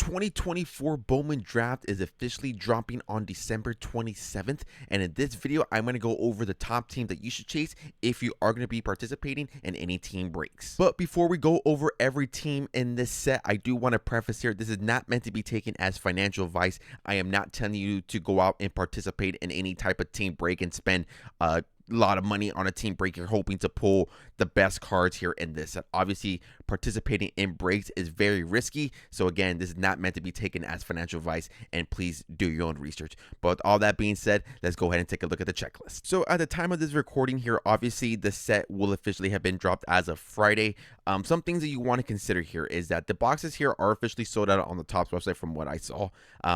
2024 Bowman Draft is officially dropping on December 27th, and in this video, I'm going to go over the top team that you should chase if you are going to be participating in any team breaks. But before we go over every team in this set, I do want to preface here, this is not meant to be taken as financial advice. I am not telling you to go out and participate in any type of team break and spend lot of money on a team break. You're hoping to pull the best cards here in this set. Obviously, participating in breaks is very risky. So again, this is not meant to be taken as financial advice, and please do your own research. But with all that being said, let's go ahead and take a look at the checklist. So at the time of this recording here, obviously the set will officially have been dropped as of Friday. Some things that you want to consider here is that the boxes here are officially sold out on the Topps website from what I saw.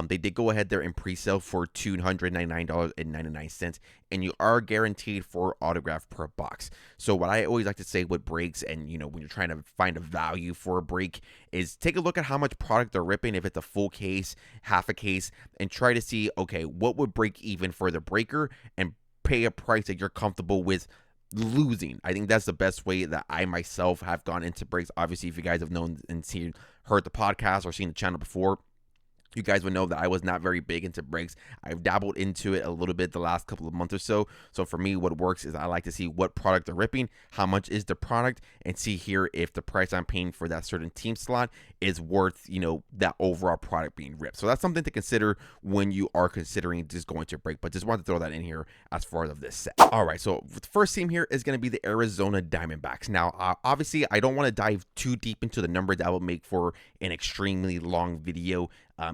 They did go ahead there and pre-sale for $299.99, and you are guaranteed for autograph per box. So what I always like to say with breaks, and when you're trying to find a value for a break, is take a look at how much product they're ripping, if it's a full case, half a case, and try to see, okay, what would break even for the breaker, and pay a price that you're comfortable with losing. I think that's the best way that I myself have gone into breaks. Obviously, if you guys have known and heard the podcast or seen the channel before, you guys would know that I was not very big into breaks. I've dabbled into it a little bit the last couple of months or so. So for me, what works is I like to see what product they're ripping, how much is the product, and see here if the price I'm paying for that certain team slot is worth, that overall product being ripped. So that's something to consider when you are considering just going to break. But just wanted to throw that in here as far as this set. All right, so the first team here is going to be the Arizona Diamondbacks. Now, obviously, I don't want to dive too deep into the number. That will make for an extremely long video.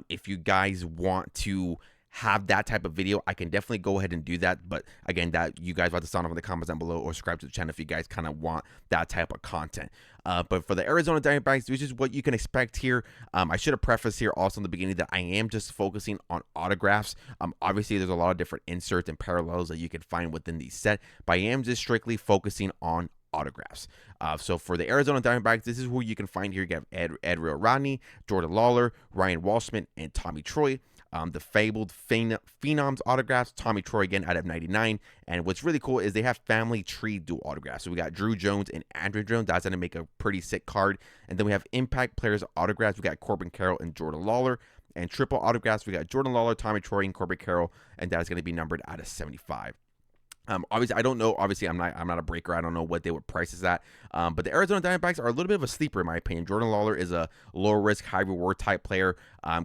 If you guys want to have that type of video, I can definitely go ahead and do that. But again, that you guys have to sound off in the comments down below or subscribe to the channel if you guys kind of want that type of content. But for the Arizona Diamondbacks, which is what you can expect here, I should have prefaced here also in the beginning that I am just focusing on autographs. Obviously, there's a lot of different inserts and parallels that you can find within these set, but I am just strictly focusing on autographs. So for the Arizona Diamondbacks, this is who you can find here. You have Adriel Rodney, Jordan Lawler, Ryan Walshman, and Tommy Troy. The fabled Phenoms autographs, Tommy Troy again out of 99. And what's really cool is they have family tree dual autographs. So we got Drew Jones and Andrew Jones. That's going to make a pretty sick card. And then we have impact players autographs. We got Corbin Carroll and Jordan Lawler. And triple autographs, we got Jordan Lawler, Tommy Troy, and Corbin Carroll. And that's going to be numbered out of 75. Obviously, I don't know. Obviously, I'm not a breaker. I don't know what they would price this at. But the Arizona Diamondbacks are a little bit of a sleeper, in my opinion. Jordan Lawler is a low risk, high reward type player.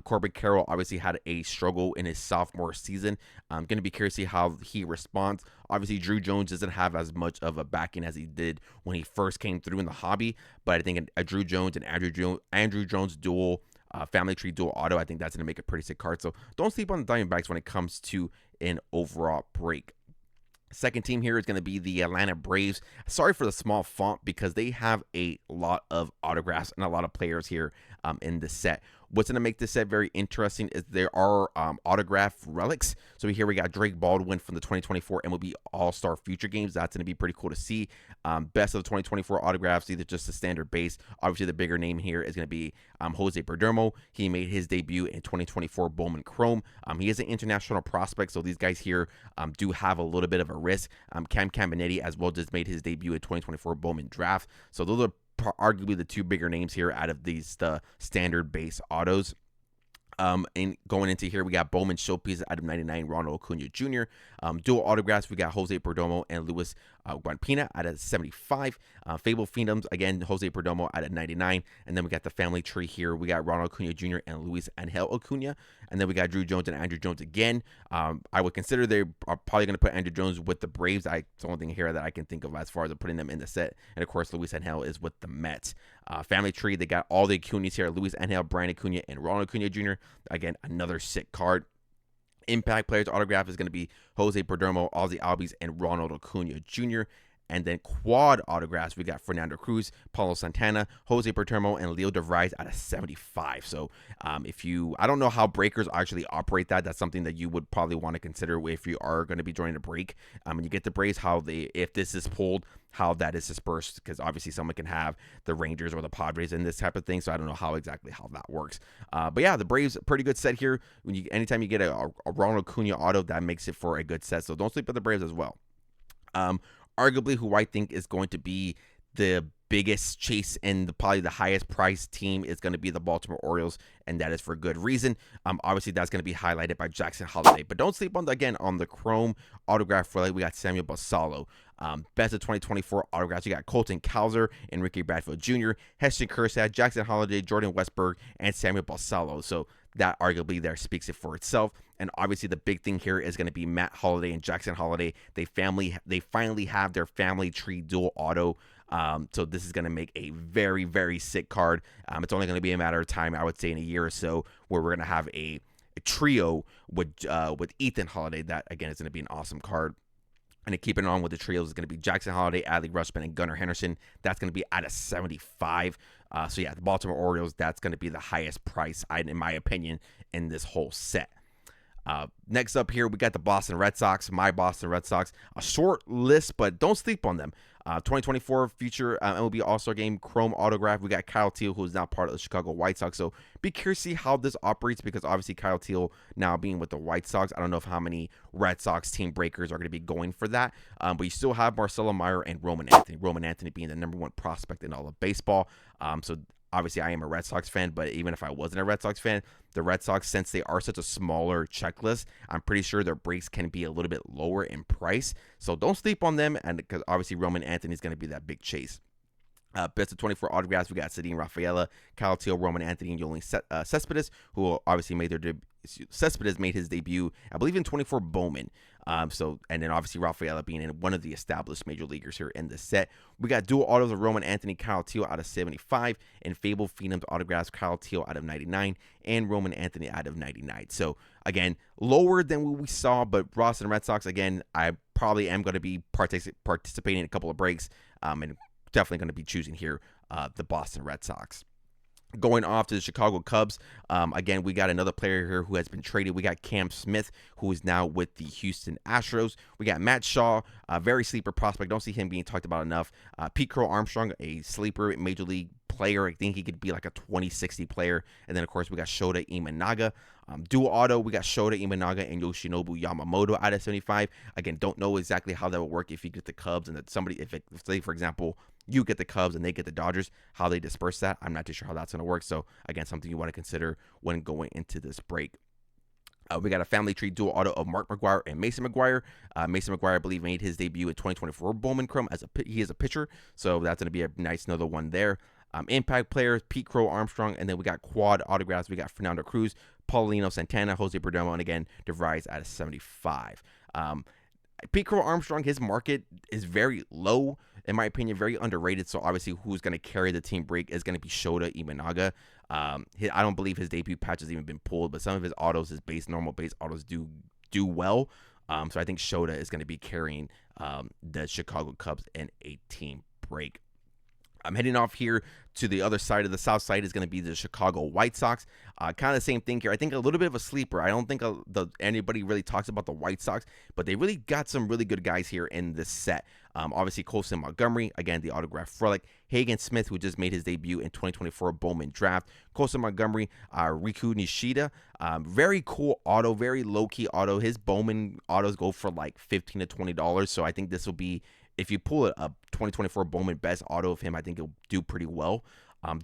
Corbin Carroll obviously had a struggle in his sophomore season. I'm going to be curious to see how he responds. Obviously, Drew Jones doesn't have as much of a backing as he did when he first came through in the hobby. But I think a Drew Jones and Andrew Jones dual, family tree dual auto, I think that's going to make a pretty sick card. So don't sleep on the Diamondbacks when it comes to an overall break. Second team here is going to be the Atlanta Braves. Sorry for the small font because they have a lot of autographs and a lot of players here in the set. What's going to make this set very interesting is there are autograph relics. So here we got Drake Baldwin from the 2024 MLB All-Star Future Games. That's going to be pretty cool to see. Best of the 2024 autographs, either just the standard base. Obviously, the bigger name here is going to be Jose Perdomo. He made his debut in 2024 Bowman Chrome. He is an international prospect, so these guys here do have a little bit of a risk. Cam Cambinetti as well just made his debut in 2024 Bowman Draft. So those are arguably the two bigger names here out of these standard base autos. And going into here, we got Bowman Showpiece out of 99, Ronald Acuna Jr. Dual autographs, we got Jose Perdomo and Luis Guanpina out of 75. Fable Phenoms, again, Jose Perdomo out of 99. And then we got the family tree here. We got Ronald Acuna Jr. and Luis Angel Acuna. And then we got Drew Jones and Andrew Jones again. I would consider they are probably going to put Andrew Jones with the Braves. It's the only thing here that I can think of as far as putting them in the set. And of course, Luis Angel is with the Mets. Family tree, they got all the Acunas here. Luis Angel, Brian Acuna, and Ronald Acuna Jr. Again, another sick card. Impact players autograph is going to be Jose Perdomo, Ozzie Albies, and Ronald Acuna Jr. And then quad autographs, we got Fernando Cruz, Paulo Santana, Jose Perdomo, and Leo DeVries out of 75. So I don't know how breakers actually operate that. That's something that you would probably want to consider if you are going to be joining a break. And you get the Braves, if this is pulled, how that is dispersed, because obviously someone can have the Rangers or the Padres in this type of thing. So I don't know exactly how that works. But yeah, the Braves, pretty good set here. Anytime you get a Ronald Acuna auto, that makes it for a good set. So don't sleep on the Braves as well. Arguably who I think is going to be the biggest chase and probably the highest priced team is going to be the Baltimore Orioles, and that is for good reason. Obviously that's going to be highlighted by Jackson Holliday, but don't sleep on the chrome autograph relic. We got Samuel Basallo. Best of 2024 autographs. You got Colton Cowser, Enrique Bradfield Jr., Heston Kjerstad, Jackson Holliday, Jordan Westberg, and Samuel Basallo. So that arguably there speaks it for itself. And obviously the big thing here is going to be Matt Holliday and Jackson Holliday. They finally have their family tree dual auto. So this is going to make a very, very sick card. It's only going to be a matter of time, I would say, in a year or so, where we're going to have a trio with Ethan Holliday. That again is going to be an awesome card. And keeping on with the trios is going to be Jackson Holliday, Adley Rutschman, and Gunnar Henderson. That's going to be out of 75. So yeah, the Baltimore Orioles, that's going to be the highest price, in my opinion, in this whole set. Next up here, we got the Boston Red Sox, my Boston Red Sox. A short list, but don't sleep on them. 2024 future MLB All-Star Game Chrome autograph. We got Kyle Teel, who is now part of the Chicago White Sox. So be curious to see how this operates, because obviously Kyle Teel now being with the White Sox, I don't know how many Red Sox team breakers are going to be going for that. But you still have Marcelo Meyer and Roman Anthony. Roman Anthony being the #1 prospect in all of baseball. So obviously I am a Red Sox fan, but even if I wasn't a Red Sox fan, the Red Sox, since they are such a smaller checklist, I'm pretty sure their breaks can be a little bit lower in price. So don't sleep on them, and because obviously Roman Anthony is going to be that big chase. Best of 24 autographs, we got Cedine Rafaela, Kyle Teel, Roman Anthony, and Yoenis Cespedes, who obviously made Cespedes made his debut, I believe, in 24 Bowman. And then obviously Rafaela being in one of the established major leaguers here in this set. We got dual autos of Roman Anthony, Kyle Teel out of 75, and Fable Phenoms autographs, Kyle Teel out of 99, and Roman Anthony out of 99. So again, lower than what we saw, but Boston Red Sox, again, I probably am going to be participating in a couple of breaks, and definitely going to be choosing here the Boston Red Sox. Going off to the Chicago Cubs, again, we got another player here who has been traded. We got Cam Smith, who is now with the Houston Astros. We got Matt Shaw, a very sleeper prospect. Don't see him being talked about enough. Pete Crow Armstrong, a sleeper major league player. I think he could be like a 2060 player. And then, of course, we got Shota Imanaga. Dual auto, we got Shota Imanaga and Yoshinobu Yamamoto out of 75. Again, don't know exactly how that will work if you get the Cubs and that somebody, if say, for example, you get the Cubs and they get the Dodgers, how they disperse that. I'm not too sure how that's going to work. So, again, something you want to consider when going into this break. We got a family tree dual auto of Mark McGwire and Mason McGwire. Mason McGwire, I believe, made his debut in 2024 Bowman Chrome he is a pitcher. So that's going to be a nice another one there. Impact players, Pete Crow Armstrong, and then we got quad autographs. We got Fernando Cruz, Paulino Santana, Jose Perdomo, and again, DeVries out of 75. Pete Crow Armstrong, his market is very low, in my opinion, very underrated. So obviously, who's going to carry the team break is going to be Shota Imanaga. I don't believe his debut patch has even been pulled, but some of his autos, his normal base autos, do well. So I think Shota is going to be carrying the Chicago Cubs in a team break. I'm heading off here to the other side of the south side is going to be the Chicago White Sox. Kind of the same thing here. I think a little bit of a sleeper. I don't think anybody really talks about the White Sox, but they really got some really good guys here in this set. Obviously, Colson Montgomery, again, the autograph relic. Hagen Smith, who just made his debut in 2024 Bowman Draft. Colson Montgomery, Riku Nishida. Very cool auto, very low-key auto. His Bowman autos go for like $15 to $20, so I think this will be, if you pull a 2024 Bowman Best auto of him, I think it'll do pretty well.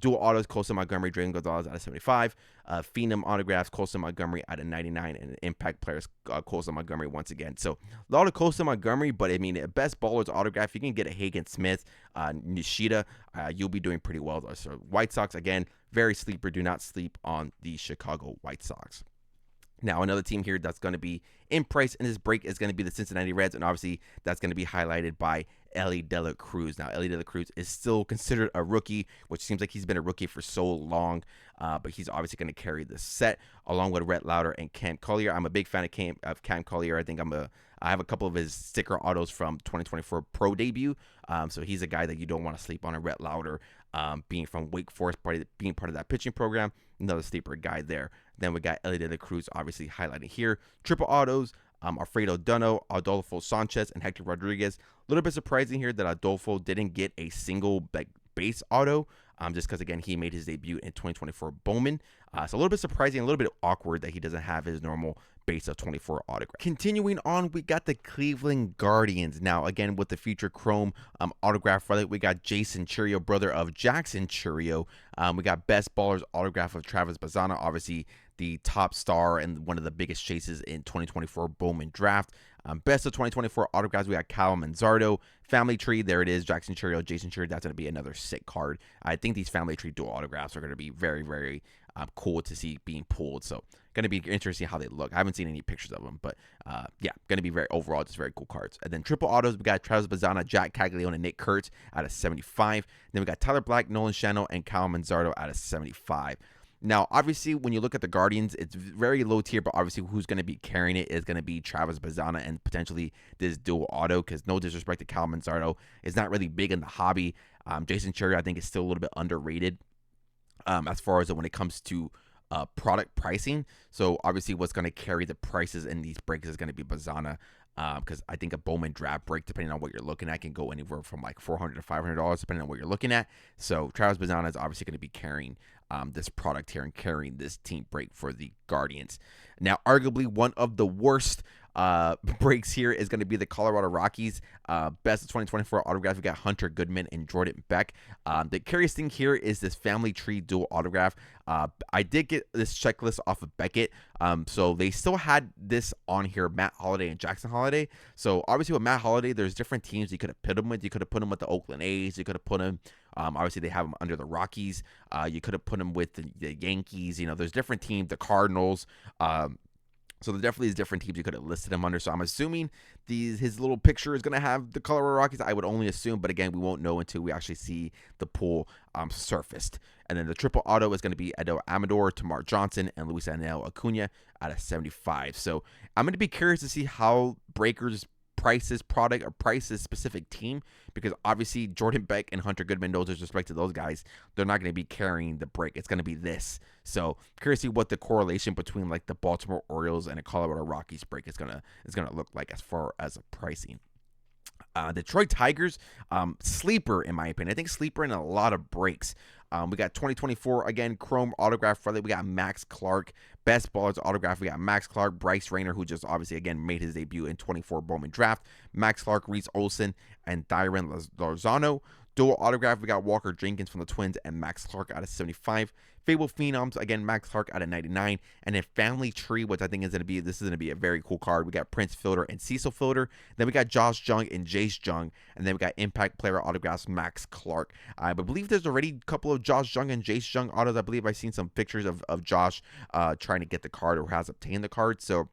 Dual autos, Colson Montgomery, Draven Gonzalez out of 75. Phenom autographs, Colson Montgomery out of 99. And impact players, Colson Montgomery once again. So a lot of Colson Montgomery, but I mean, best ballers autograph, you can get a Hagen Smith, Nishida, you'll be doing pretty well. So White Sox, again, very sleeper. Do not sleep on the Chicago White Sox. Now, another team here that's going to be in price in this break is going to be the Cincinnati Reds, and obviously that's going to be highlighted by Elly De La Cruz. Now, Elly De La Cruz is still considered a rookie, which seems like he's been a rookie for so long, but he's obviously going to carry this set along with Rhett Lauder and Cam Collier. I'm a big fan of Cam Collier. I think I have a couple of his sticker autos from 2024 Pro debut, so he's a guy that you don't want to sleep on. And Rhett Lauder, being from Wake Forest, being part of that pitching program, another sleeper guy there. Then we got Elly De La Cruz, obviously highlighted here. Triple autos, Alfredo Duno, Adolfo Sanchez, and Hector Rodriguez. A little bit surprising here that Adolfo didn't get a single base auto, just because, again, he made his debut in 2024 Bowman. It's a little bit surprising, a little bit awkward that he doesn't have his normal base of 24 autograph. Continuing on, we got the Cleveland Guardians. Now, again, with the future Chrome autograph relic, we got Jason Chourio, brother of Jackson Chourio. We got Best Ballers autograph of Travis Bazzana, obviously the top star and one of the biggest chases in 2024 Bowman draft. Best of 2024 autographs, we got Kyle Manzardo. Family Tree, there it is, Jackson Chourio, Jason Chourio. That's going to be another sick card. I think these Family Tree dual autographs are going to be very, very cool to see being pulled. So going to be interesting how they look. I haven't seen any pictures of them, but yeah, going to be overall just very cool cards. And then triple autos, we got Travis Bazzana, Jack Caglione, and Nick Kurtz out of 75. Then we got Tyler Black, Nolan Shano, and Kyle Manzardo out of 75. Now, obviously, when you look at the Guardians, it's very low tier, but obviously who's going to be carrying it is going to be Travis Bazzana and potentially this dual auto, because no disrespect to Kyle Manzardo, is not really big in the hobby. Jason Chourio, I think, is still a little bit underrated as far as when it comes to product pricing. So, obviously, what's going to carry the prices in these breaks is going to be Bazzana. Because I think a Bowman draft break, depending on what you're looking at, can go anywhere from like $400 to $500, depending on what you're looking at. So Travis Bazzana is obviously going to be carrying this product here and carrying this team break for the Guardians. Now, arguably one of the worst breaks here is going to be the Colorado Rockies. Best of 2024 autographs, we got Hunter Goodman and Jordan Beck. The curious thing here is this Family Tree dual autograph. I did get this checklist off of Beckett. So they still had this on here, Matt Holliday and Jackson Holliday. So obviously with Matt Holliday, there's different teams you could have put him with. You could have put him with the Oakland A's. You could have put him, obviously they have him under the Rockies. You could have put him with the Yankees. You know, there's different teams, the Cardinals. So there definitely is different teams you could have listed him under. So I'm assuming his little picture is going to have the Colorado Rockies. I would only assume, but again, we won't know until we actually see the pool surfaced. And then the triple auto is going to be Edo Amador, Tamar Johnson, and Luis Anel Acuna out of 75. So I'm going to be curious to see how Breakers prices product or prices specific team, because obviously Jordan Beck and Hunter Goodman, no disrespect to those guys, they're not going to be carrying the break. It's going to be this. So curious to see what the correlation between like the Baltimore Orioles and a Colorado Rockies break is gonna look like as far as pricing. Detroit Tigers, sleeper in my opinion. I think sleeper in a lot of breaks. We got 2024 again Chrome autograph for that. We got Max Clark, Best Ballers autograph. We got Max Clark, Bryce Rayner, who just obviously again made his debut in 24 Bowman draft. Max Clark, Reese Olson, and Dyron Lozano. Dual autograph, we got Walker Jenkins from the Twins and Max Clark out of 75. Fable Phenoms, again, Max Clark out of 99. And then Family Tree, which I think is going to be a very cool card. We got Prince Fielder and Cecil Fielder. Then we got Josh Jung and Jace Jung. And then we got Impact Player autographs, Max Clark. I believe there's already a couple of Josh Jung and Jace Jung autos. I believe I've seen some pictures of Josh trying to get the card or has obtained the card. So I'm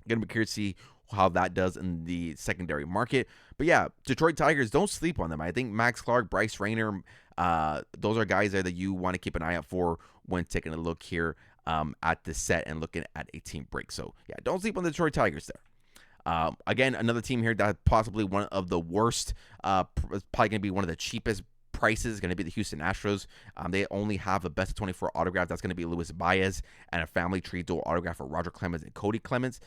going to be curious to see how that does in the secondary market. But yeah, Detroit Tigers, don't sleep on them. I think Max Clark, Bryce Rayner, those are guys there that you want to keep an eye out for when taking a look here at the set and looking at a team break. So yeah, don't sleep on the Detroit Tigers there. Again, another team here that possibly one of the worst, probably going to be one of the cheapest prices is going to be the Houston Astros. They only have a best of 24 autograph. That's going to be Luis Baez and a Family Tree dual autograph for Roger Clemens and Cody Clemens.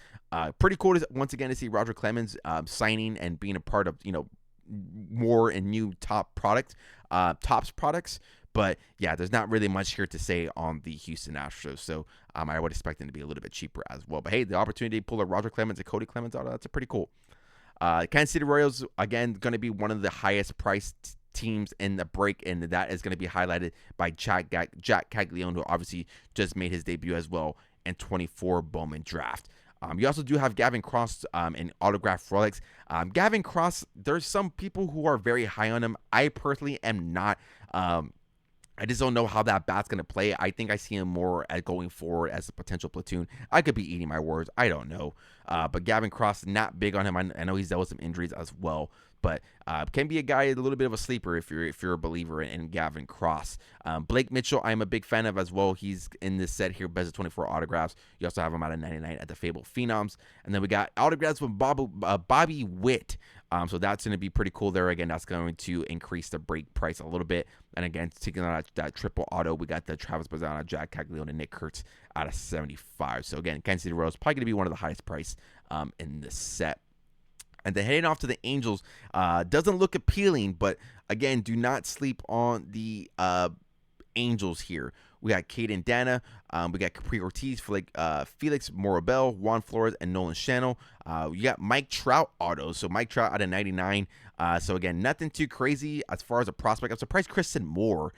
Pretty cool to, once again, to see Roger Clemens signing and being a part of, more and new tops products. But yeah, there's not really much here to say on the Houston Astros. So I would expect them to be a little bit cheaper as well. But hey, the opportunity to pull a Roger Clemens and Cody Clemens out, that's a pretty cool. Kansas City Royals, again, going to be one of the highest priced teams in the break, and that is going to be highlighted by Jack Caglione, who obviously just made his debut as well in 24 Bowman draft. You also do have Gavin Cross in autograph relics. Gavin Cross, there's some people who are very high on him. I personally am not. I just don't know how that bat's going to play. I think I see him more at going forward as a potential platoon. I could be eating my words. I don't know. But Gavin Cross, not big on him. I know he's dealt with some injuries as well. But can be a guy, a little bit of a sleeper if you're a believer in Gavin Cross. Blake Mitchell, I'm a big fan of as well. He's in this set here, best of 24 autographs. You also have him out of 99 at the Fable Phenoms. And then we got autographs from Bobby Witt. So that's going to be pretty cool there. Again, that's going to increase the break price a little bit. And again, taking on that triple auto, we got the Travis Bazzana, Jack Caglione, and Nick Kurtz out of 75. So again, Kansas City Royals probably going to be one of the highest price in this set. And then heading off to the Angels, doesn't look appealing, but again, do not sleep on the Angels here. we got Caden Dana, we got Capri Ortiz, Felix Morabel, Juan Flores, and Nolan Channel. You got Mike Trout autos. So Mike Trout out of 99. So again, nothing too crazy as far as a prospect. I'm surprised Kristen Moore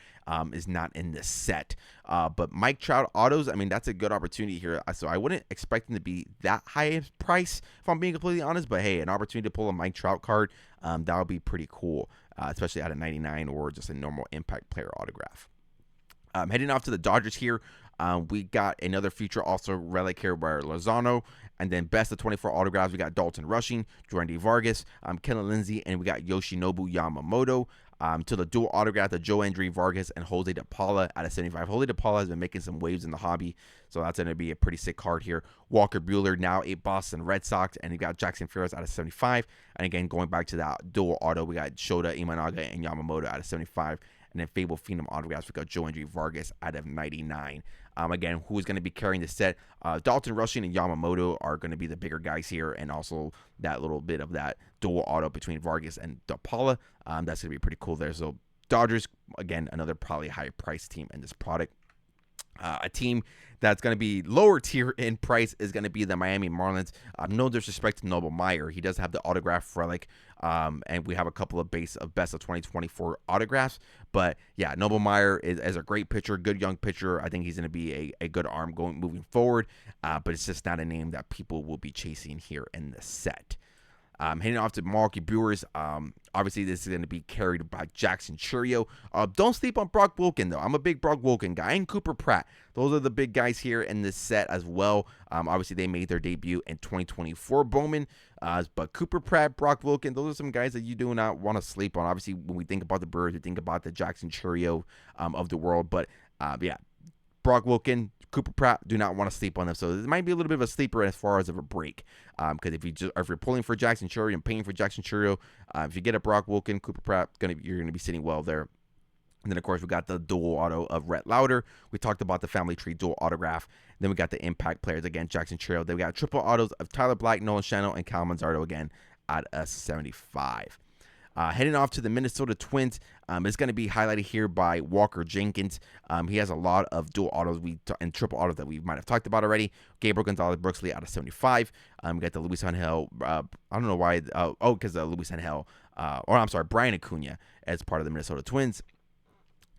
is not in this set. But Mike Trout autos, I mean, that's a good opportunity here. So I wouldn't expect them to be that high in price, if I'm being completely honest. But hey, an opportunity to pull a Mike Trout card, that would be pretty cool, especially out of 99 or just a normal impact player autograph. Heading off to the Dodgers here, we got another future also relic here by Lozano. And then best of 24 autographs, we got Dalton Rushing, Jordan Vargas, Kellen Lindsay, and we got Yoshinobu Yamamoto. To the dual autograph, the Joe Andrew Vargas and Jose De Paula out of 75. Jose De Paula has been making some waves in the hobby, so that's going to be a pretty sick card here. Walker Buehler, now a Boston Red Sox, and you got Jackson Ferris out of 75. And again, going back to that dual auto, we got Shota Imanaga and Yamamoto out of 75. And then Fable Phenom autographs, we got Joe Andrew Vargas out of 99. Again, who is going to be carrying the set? Dalton Rushing and Yamamoto are going to be the bigger guys here, and also that little bit of that dual auto between Vargas and DePaula. That's going to be pretty cool there. So Dodgers, again, another probably higher price team in this product. A team that's going to be lower tier in price is going to be the Miami Marlins. No disrespect to Noble Meyer. He does have the autograph relic, and we have a couple of best of 2024 autographs. But yeah, Noble Meyer is a great pitcher, good young pitcher. I think he's going to be a good arm moving forward, but it's just not a name that people will be chasing here in the set. Heading off to Milwaukee Brewers. Obviously, this is going to be carried by Jackson Chourio. Don't sleep on Brock Wilken, though. I'm a big Brock Wilken guy. And Cooper Pratt. Those are the big guys here in this set as well. Obviously, they made their debut in 2024 Bowman. But Cooper Pratt, Brock Wilken, those are some guys that you do not want to sleep on. Obviously, when we think about the Brewers, we think about the Jackson Chourio of the world. But yeah, Brock Wilken, Cooper Pratt, do not want to sleep on them. So it might be a little bit of a sleeper as far as of a break. Because if you're pulling for Jackson Chourio and paying for Jackson Chourio, if you get a Brock Wilken, Cooper Pratt, you're gonna be sitting well there. And then, of course, we got the dual auto of Rhett Lauder. We talked about the Family Tree dual autograph. Then we got the impact players again, Jackson Chourio. Then we got triple autos of Tyler Black, Nolan Channel, and Cal Manzardo again at a 75. Heading off to the Minnesota Twins, it's going to be highlighted here by Walker Jenkins. He has a lot of dual autos and triple autos that we might have talked about already. Gabriel Gonzalez Brooksley out of 75. We got the Luis Angel. I don't know why. Because Luis Angel. Brian Acuna as part of the Minnesota Twins.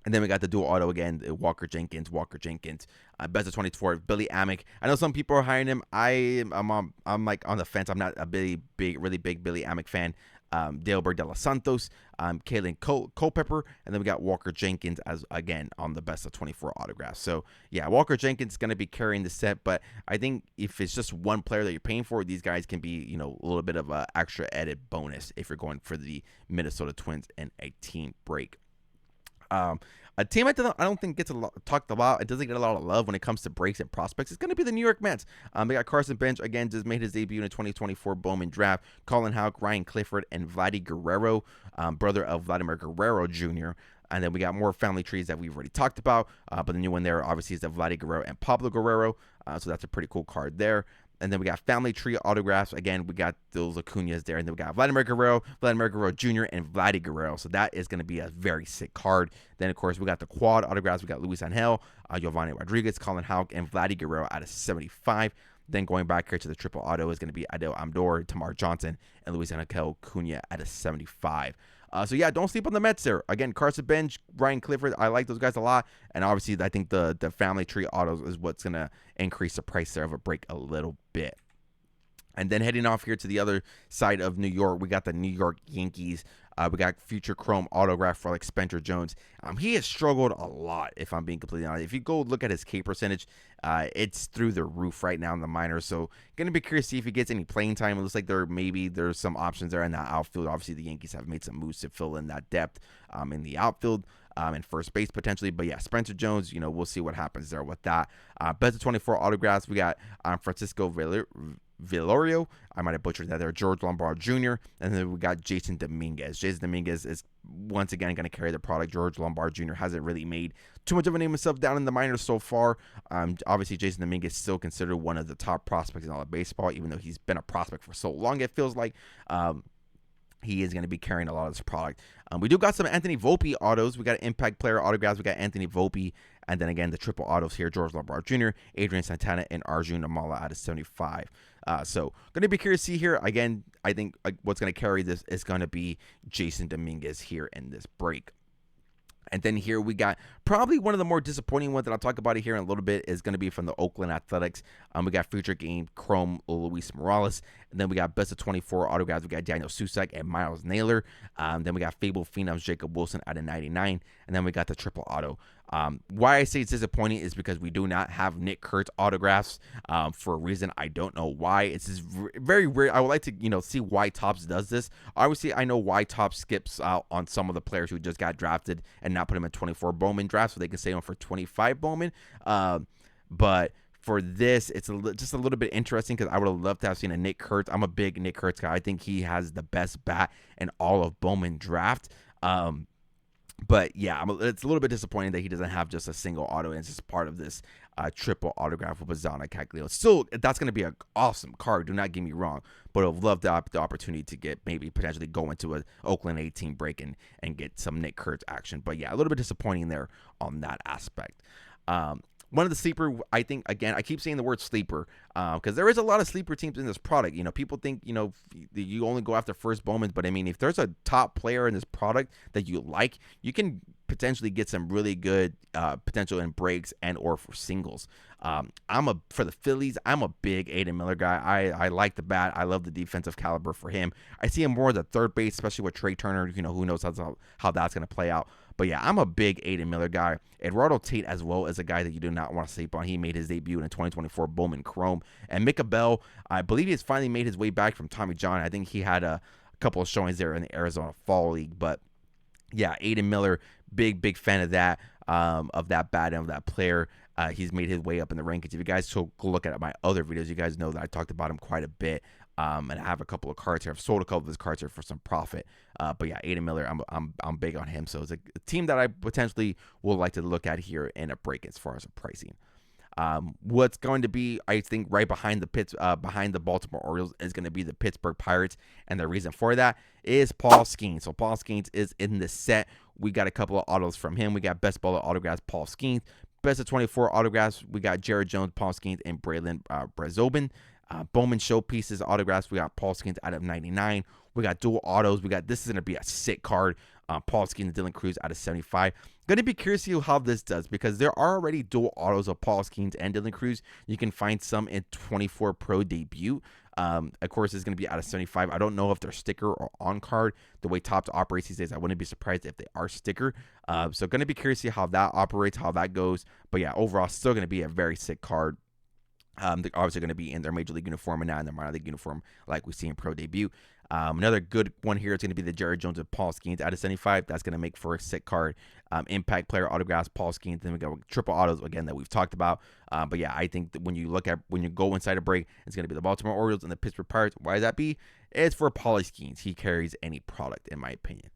And then we got the dual auto again, Walker Jenkins. Best of 24, Billy Amick. I know some people are hiring him. I'm like on the fence. I'm not a really big Billy Amick fan. Delbert De Los Santos, Kalen Culpepper, and then we got Walker Jenkins as again on the best of 24 autographs. So yeah, Walker Jenkins is going to be carrying the set, but I think if it's just one player that you're paying for, these guys can be a little bit of an extra added bonus if you're going for the Minnesota Twins in a team break. A team I don't think gets talked about. It doesn't get a lot of love when it comes to breaks and prospects. It's going to be the New York Mets. They got Carson Bench, again, just made his debut in the 2024 Bowman draft. Colin Houck, Ryan Clifford, and Vladdy Guerrero, brother of Vladimir Guerrero Jr. And then we got more family trees that we've already talked about. But the new one there, obviously, is the Vladdy Guerrero and Pablo Guerrero. So that's a pretty cool card there. And then we got family tree autographs. Again, we got those Acuñas there. And then we got Vladimir Guerrero Jr., and Vladdy Guerrero. So that is going to be a very sick card. Then, of course, we got the quad autographs. We got Luis Angel, Giovanni Rodriguez, Colin Houck, and Vladdy Guerrero out of 75. Then going back here to the triple auto is going to be Adel Amdor, Tamar Johnson, and Luis Angel Cunha at a 75. So yeah, don't sleep on the Mets there. Again, Carson Bench, Ryan Clifford, I like those guys a lot. And obviously, I think the family tree autos is what's going to increase the price there of a break a little bit. And then heading off here to the other side of New York, we got the New York Yankees. We got future chrome autograph for Spencer Jones. He has struggled a lot, if I'm being completely honest. If you go look at his K percentage, it's through the roof right now in the minors. So going to be curious to see if he gets any playing time. It looks like there's some options there in the outfield. Obviously, the Yankees have made some moves to fill in that depth in the outfield. And first base potentially. But yeah, Spencer Jones, we'll see what happens there with that. Best of 24 autographs, we got Francisco Villorio, I might have butchered that there, George Lombard Jr., and then we got Jason Dominguez. Jason Dominguez is once again going to carry the product. George Lombard Jr. hasn't really made too much of a name himself down in the minors so far. Obviously, Jason Dominguez is still considered one of the top prospects in all of baseball, even though he's been a prospect for so long, it feels like. He is going to be carrying a lot of this product. We do got some Anthony Volpe autos. We got impact player autographs. We got Anthony Volpe And then again, the triple autos here, George Lombard Jr., Adrian Santana, and Arjun Amala out of 75. So going to be curious to see here. Again, I think what's going to carry this is going to be Jason Dominguez here in this break. And then here we got probably one of the more disappointing ones that I'll talk about here in a little bit is going to be from the Oakland Athletics. We got Future Game Chrome Luis Morales. And then we got Best of 24 autographs. We got Daniel Susak and Miles Naylor. Then we got Fable Phenoms Jacob Wilson out of 99. And then we got the triple auto. Why I say it's disappointing is because we do not have Nick Kurtz autographs for a reason. I don't know why. It's just very weird. I would like to, see why Topps does this. Obviously, I know why Topps skips out on some of the players who just got drafted and not put them in 24 Bowman drafts so they can save them for 25 Bowman. But for this, it's just a little bit interesting because I would have loved to have seen a Nick Kurtz. I'm a big Nick Kurtz guy. I think he has the best bat in all of Bowman draft. But yeah, it's a little bit disappointing that he doesn't have just a single auto and it's just part of this triple autograph with Bazana Caglio. Still, that's going to be an awesome card. Do not get me wrong. But I'd love the opportunity to get maybe potentially go into an Oakland 18 break and get some Nick Kurtz action. But yeah, a little bit disappointing there on that aspect. One of the sleeper, I think, again, I keep saying the word sleeper because there is a lot of sleeper teams in this product. People think, you only go after first Bowmans, but I mean, if there's a top player in this product that you like, you can potentially get some really good potential in breaks and or for singles. For the Phillies, I'm a big Aiden Miller guy. I like the bat. I love the defensive caliber for him. I see him more as a third base, especially with Trey Turner. Who knows how that's going to play out. But yeah, I'm a big Aiden Miller guy. Eduardo Tate as well is a guy that you do not want to sleep on. He made his debut in the 2024 Bowman Chrome. And Micah Bell, I believe he has finally made his way back from Tommy John. I think he had a couple of showings there in the Arizona Fall League. But yeah, Aiden Miller, big fan of that bat and of that player. He's made his way up in the rankings. If you guys go look at my other videos, you guys know that I talked about him quite a bit. And I have a couple of cards here. I've sold a couple of his cards here for some profit. But yeah, Aiden Miller, I'm big on him. So it's a team that I potentially would like to look at here in a break as far as the pricing. What's going to be, I think, right behind the Baltimore Orioles is going to be the Pittsburgh Pirates, and the reason for that is Paul Skeens. So Paul Skeens is in the set. We got a couple of autos from him. We got Best Baller autographs, Paul Skeens. Best of 24 autographs, we got Jared Jones, Paul Skeens, and Braylon Brazobin. Bowman showpieces autographs, we got Paul Skeens out of 99. We got dual autos. This is going to be a sick card. Paul Skeens and Dylan Cruz out of 75. Going to be curious to see how this does because there are already dual autos of Paul Skeens and Dylan Cruz. You can find some in 24 Pro debut. Of course, it's going to be out of 75. I don't know if they're sticker or on card. The way Topps operates these days, I wouldn't be surprised if they are sticker. So going to be curious to see how that operates, how that goes. But yeah, overall, still going to be a very sick card. They're obviously going to be in their major league uniform and not in their minor league uniform like we see in pro debut. Another good one here is going to be the Jared Jones and Paul Skeens out of 75. That's going to make for a sick card. Impact player autographs, Paul Skeens. Then we got triple autos again that we've talked about. But yeah, I think that when you go inside a break, it's going to be the Baltimore Orioles and the Pittsburgh Pirates. Why does that be? It's for Paulie Skeens. He carries any product, in my opinion.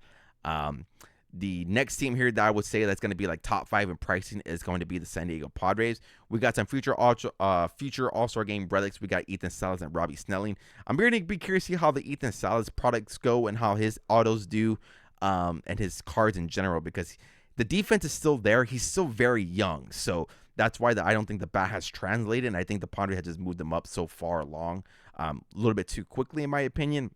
The next team here that I would say that's going to be like top 5 in pricing is going to be the San Diego Padres. We got some future All-Star Game relics. We got Ethan Salas and Robbie Snelling. I'm going to be curious to see how the Ethan Salas products go and how his autos do and his cards in general because the defense is still there. He's still very young. So that's why I don't think the bat has translated. And I think the Padres have just moved them up so far along a little bit too quickly, in my opinion.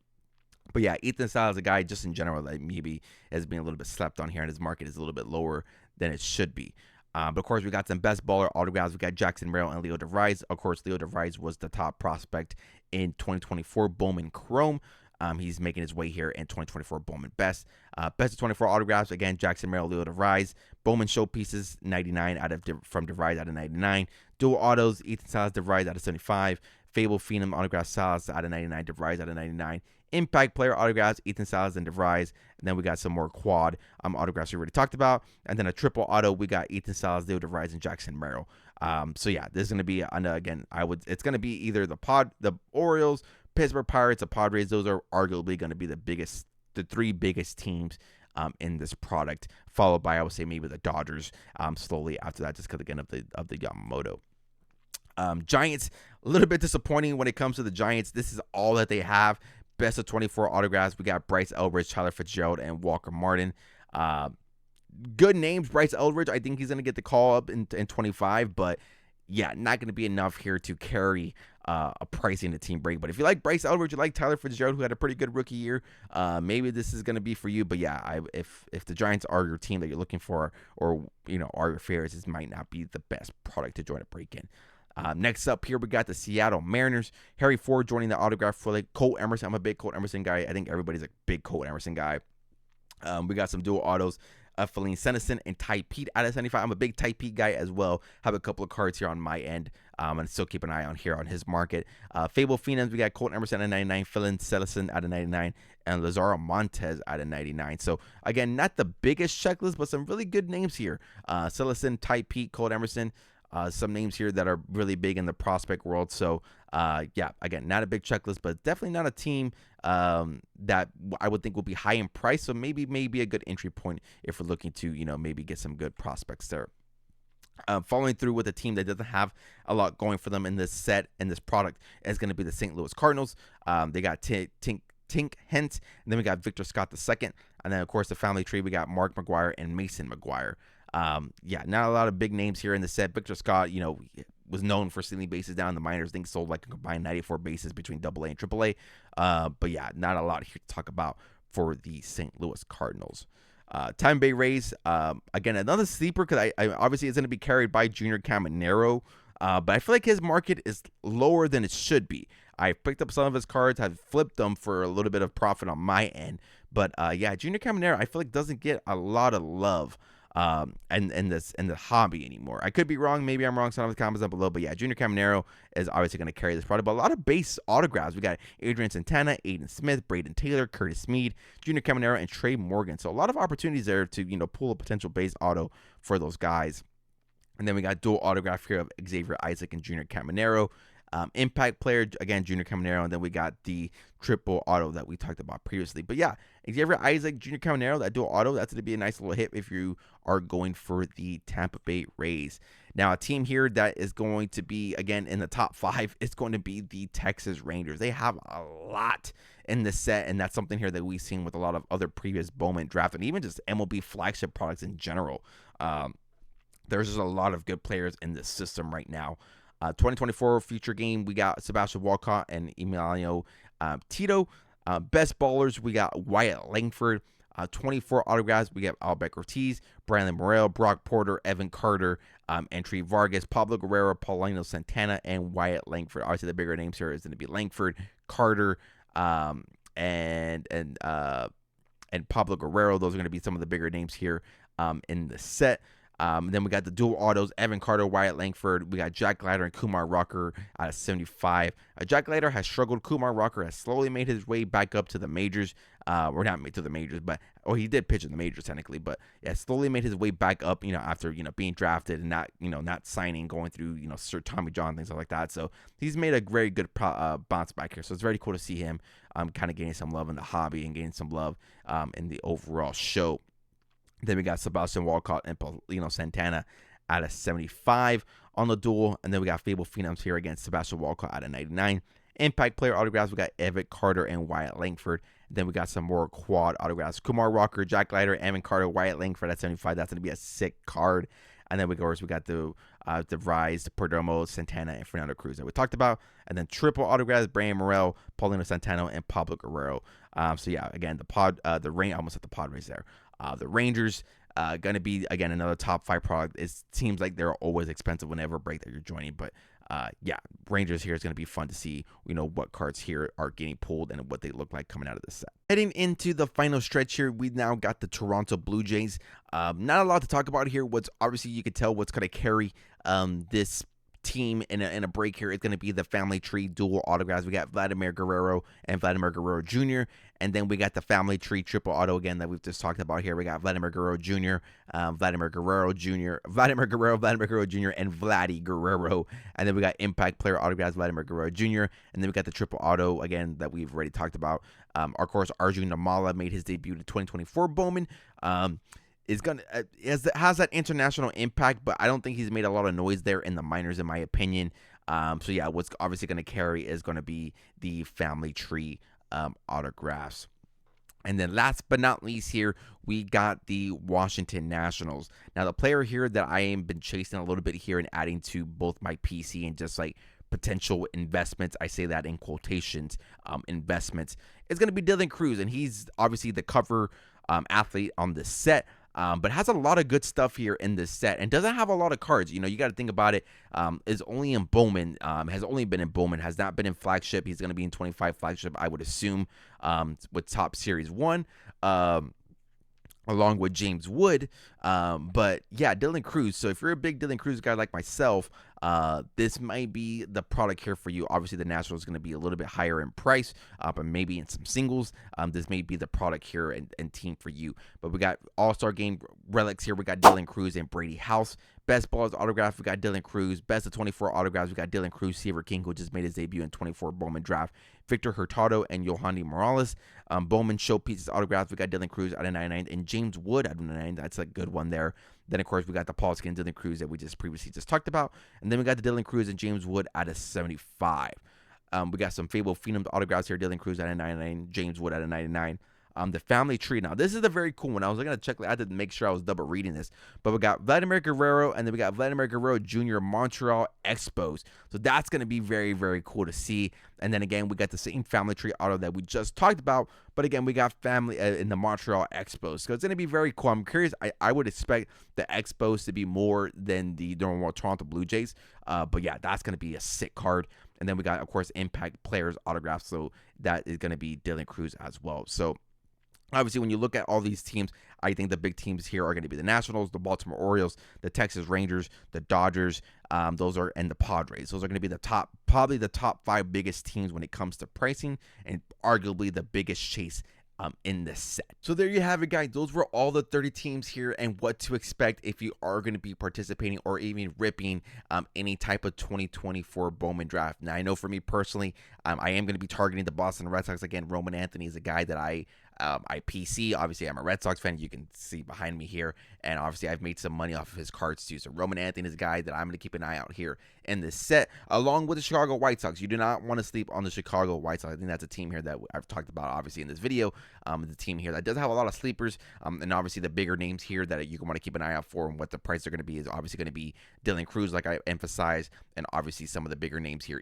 But yeah, Ethan Salas is a guy just in general that maybe has been a little bit slept on here, and his market is a little bit lower than it should be. But of course, we got some best baller autographs. We got Jackson Merrill and Leo DeVries. Of course, Leo DeVries was the top prospect in 2024 Bowman Chrome. He's making his way here in 2024 Bowman Best. Best of 24 autographs, again, Jackson Merrill, Leo DeVries. Bowman showpieces, 99 from DeVries out of 99. Dual autos, Ethan Salas, DeVries out of 75. Fable Phenom autograph, Salas out of 99, DeVries out of 99. Impact player autographs, Ethan Salas and DeVries. And then we got some more quad autographs we already talked about. And then a triple auto, we got Ethan Salas, Leo DeVries, and Jackson Merrill. So yeah, this is gonna be it's gonna be either the Orioles, Pittsburgh Pirates, the Padres. Those are arguably gonna be the 3 biggest teams in this product, followed by I would say maybe the Dodgers slowly after that, just because again of the Yamamoto. Giants, a little bit disappointing when it comes to the Giants. This is all that they have. Best of 24 autographs. We got Bryce Elbridge, Tyler Fitzgerald, and Walker Martin. good names. Bryce Eldridge, I think he's going to get the call up in 25, but yeah, not going to be enough here to carry a pricing to team break. But if you like Bryce Eldridge, you like Tyler Fitzgerald, who had a pretty good rookie year, maybe this is going to be for you. But yeah, if the Giants are your team that you're looking for, or are your favorites, this might not be the best product to join a break in. Next up here, we got the Seattle Mariners. Harry Ford joining the autograph for Colt Emerson. I'm a big Colt Emerson guy. I think everybody's a big Colt Emerson guy. We got some dual autos. Feline Senison and Ty Pete out of 75. I'm a big Ty Pete guy as well. Have a couple of cards here on my end. And still keep an eye on here on his market. Fable Phenoms, we got Colton Emerson out of 99, Feline Senison out of 99, and Lazaro Montez out of 99. So, again, not the biggest checklist, but some really good names here. Senison, Ty Pete, Colton Emerson. Some names here that are really big in the prospect world. So, yeah, again, not a big checklist, but definitely not a team that I would think will be high in price. So maybe a good entry point if we're looking to, maybe get some good prospects there. Following through with a team that doesn't have a lot going for them in this set and this product is going to be the St. Louis Cardinals. They got Tink Hent, and then we got Victor Scott II. And then, of course, the family tree, we got Mark McGwire and Mason McGwire. Yeah, not a lot of big names here in the set. Victor Scott, was known for stealing bases down in the minors. I think sold like a combined 94 bases between AA and AAA. But yeah, not a lot here to talk about for the St. Louis Cardinals. Tampa Bay Rays, again, another sleeper because I obviously it's going to be carried by Junior Caminero. But I feel like his market is lower than it should be. I picked up some of his cards, have flipped them for a little bit of profit on my end. But yeah, Junior Caminero, I feel like doesn't get a lot of love and the hobby anymore. I could be wrong. Maybe I'm wrong. Some of the comments down below. But yeah, Junior Caminero is obviously going to carry this product. But a lot of base autographs. We got Adrian Santana, Aiden Smith, Braden Taylor, Curtis Mead, Junior Caminero, and Trey Morgan. So a lot of opportunities there to pull a potential base auto for those guys. And then we got dual autograph here of Xavier Isaac and Junior Caminero. Impact player, again, Junior Caminero, and then we got the triple auto that we talked about previously. But yeah, Xavier Isaac, Junior Caminero, that dual auto, that's going to be a nice little hit if you are going for the Tampa Bay Rays. Now, a team here that is going to be, again, in the top 5 is going to be the Texas Rangers. They have a lot in this set, and that's something here that we've seen with a lot of other previous Bowman draft and even just MLB flagship products in general. There's just a lot of good players in this system right now. 2024 future game, we got Sebastian Walcott and Emiliano Tito. Best ballers, we got Wyatt Langford. 24 autographs, we got Albert Ortiz, Brandon Morel, Brock Porter, Evan Carter, Entry Vargas, Pablo Guerrero, Paulino Santana, and Wyatt Langford. Obviously, the bigger names here is going to be Langford, Carter, and Pablo Guerrero. Those are going to be some of the bigger names here in the set. Then we got the dual autos, Evan Carter, Wyatt Langford. We got Jack Leiter and Kumar Rocker out of 75. Jack Leiter has struggled. Kumar Rocker has slowly made his way back up to the majors. Or not made to the majors, but he did pitch in the majors technically. But yeah, slowly made his way back up, after, being drafted and not signing, going through, Sir Tommy John, things like that. So he's made a very good bounce back here. So it's very cool to see him kind of getting some love in the hobby and getting some love in the overall show. Then we got Sebastian Walcott and Paulino Santana out of 75 on the duel. And then we got Fable Phenoms here against Sebastian Walcott out of 99. Impact player autographs, we got Evan Carter and Wyatt Langford. Then we got some more quad autographs. Kumar Rocker, Jack Leiter, Evan Carter, Wyatt Langford at 75. That's going to be a sick card. And then we got the Rise, Perdomo, Santana, and Fernando Cruz that we talked about. And then triple autographs, Brandon Morel, Paulino Santana, and Pablo Guerrero. So yeah, again, the Rain, almost at the Padres there. The Rangers, going to be, again, another top 5 product. It seems like they're always expensive whenever break that you're joining. But yeah, Rangers here is going to be fun to see, what cards here are getting pulled and what they look like coming out of this set. Heading into the final stretch here, we now got the Toronto Blue Jays. Not a lot to talk about here. What's obviously you can tell what's going to carry this team in a break here. It's going to be the family tree dual autographs. We got Vladimir Guerrero and Vladimir Guerrero Jr. And then we got the family tree triple auto again that we've just talked about here. We got Vladimir Guerrero Jr., Vladimir Guerrero Jr., Vladimir Guerrero Jr., and Vladdy Guerrero. And then we got impact player autographs, Vladimir Guerrero Jr. And then we got the triple auto again that we've already talked about. Of course, Arjun Namala made his debut in 2024 Bowman. Has that international impact, but I don't think he's made a lot of noise there in the minors, in my opinion. So yeah, what's obviously going to carry is going to be the family tree autographs. And then last but not least here, we got the Washington Nationals. Now, the player here that I am been chasing a little bit here and adding to both my PC and just like potential investments, I say that in quotations, investments, is going to be Dylan Cruz. And he's obviously the cover athlete on the set. But has a lot of good stuff here in this set and doesn't have a lot of cards. You know, you got to think about it. Is only in Bowman, has only been in Bowman, has not been in flagship. He's going to be in 25 flagship, I would assume, with Top Series 1. Along with James Wood. But yeah, Dylan Cruz. So if you're a big Dylan Cruz guy like myself, this might be the product here for you. Obviously, the National is going to be a little bit higher in price, but maybe in some singles, this may be the product here and team for you. But we got All-Star Game relics here. We got Dylan Cruz and Brady House. Best balls autograph, we got Dylan Cruz. Best of 24 autographs, we got Dylan Cruz, Seaver King, who just made his debut in 24 Bowman draft. Victor Hurtado and Yohandy Morales. Bowman showpieces autographs, we got Dylan Cruz out of 99, and James Wood out of 99. That's a good one there. Then, of course, we got the Paul Skin Dylan Cruz that we just previously talked about. And then we got the Dylan Cruz and James Wood out of 75. We got some Fable Phenom autographs here. Dylan Cruz out of 99, James Wood out of 99. The family tree. Now, this is a very cool one. I was going to check. I had to make sure I was double reading this. But we got Vladimir Guerrero, and then we got Vladimir Guerrero Jr. Montreal Expos. So that's going to be very, very cool to see. And then again, we got the same family tree auto that we just talked about. But again, we got family in the Montreal Expos. So it's going to be very cool. I'm curious. I would expect the Expos to be more than the normal Toronto Blue Jays. But yeah, that's going to be a sick card. And then we got, of course, Impact Players autographs. So that is going to be Dylan Cruz as well. So obviously, when you look at all these teams, I think the big teams here are going to be the Nationals, the Baltimore Orioles, the Texas Rangers, the Dodgers, and the Padres. Those are going to be probably the top 5 biggest teams when it comes to pricing, and arguably the biggest chase in this set. So there you have it, guys. Those were all the 30 teams here and what to expect if you are going to be participating or even ripping any type of 2024 Bowman draft. Now, I know for me personally, I am going to be targeting the Boston Red Sox. Again, Roman Anthony is a guy that I PC. Obviously, I'm a Red Sox fan. You can see behind me here. And obviously, I've made some money off of his cards too. So Roman Anthony is a guy that I'm going to keep an eye out here in this set, along with the Chicago White Sox. You do not want to sleep on the Chicago White Sox. I think that's a team here that I've talked about, obviously, in this video. The team here that does have a lot of sleepers. And obviously, the bigger names here that you want to keep an eye out for and what the price are going to be is obviously going to be Dylan Cruz, like I emphasized. And obviously, some of the bigger names here,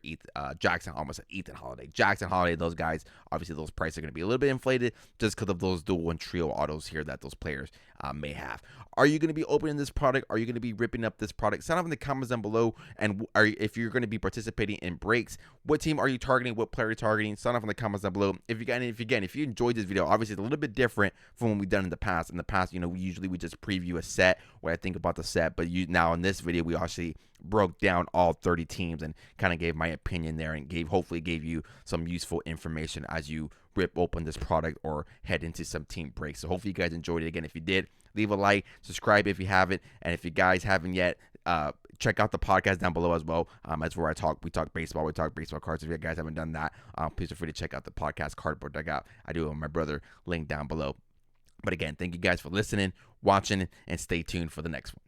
Jackson Holiday. Jackson Holiday, those guys, obviously, those prices are going to be a little bit inflated just because of those dual and trio autos here that those players may have. Are you going to be opening this product? Are you going to be ripping up this product? Sound off in the comments down below. And if you're going to be participating in breaks, what team are you targeting? What player are you targeting? Sound off in the comments down below. If you enjoyed this video, obviously it's a little bit different from what we've done in the past. In the past, we just preview a set where I think about the set, but now in this video we actually broke down all 30 teams and kind of gave my opinion there and hopefully gave you some useful information as you rip open this product or head into some team breaks. So hopefully you guys enjoyed it. Again, if you did, leave a like, subscribe if you haven't, and if you guys haven't yet, check out the podcast down below as well. That's where we talk baseball cards. If you guys haven't done that, please feel free to check out the podcast Cardboard Dugout. I do it with my brother, link down below. But again, thank you guys for listening, watching, and stay tuned for the next one.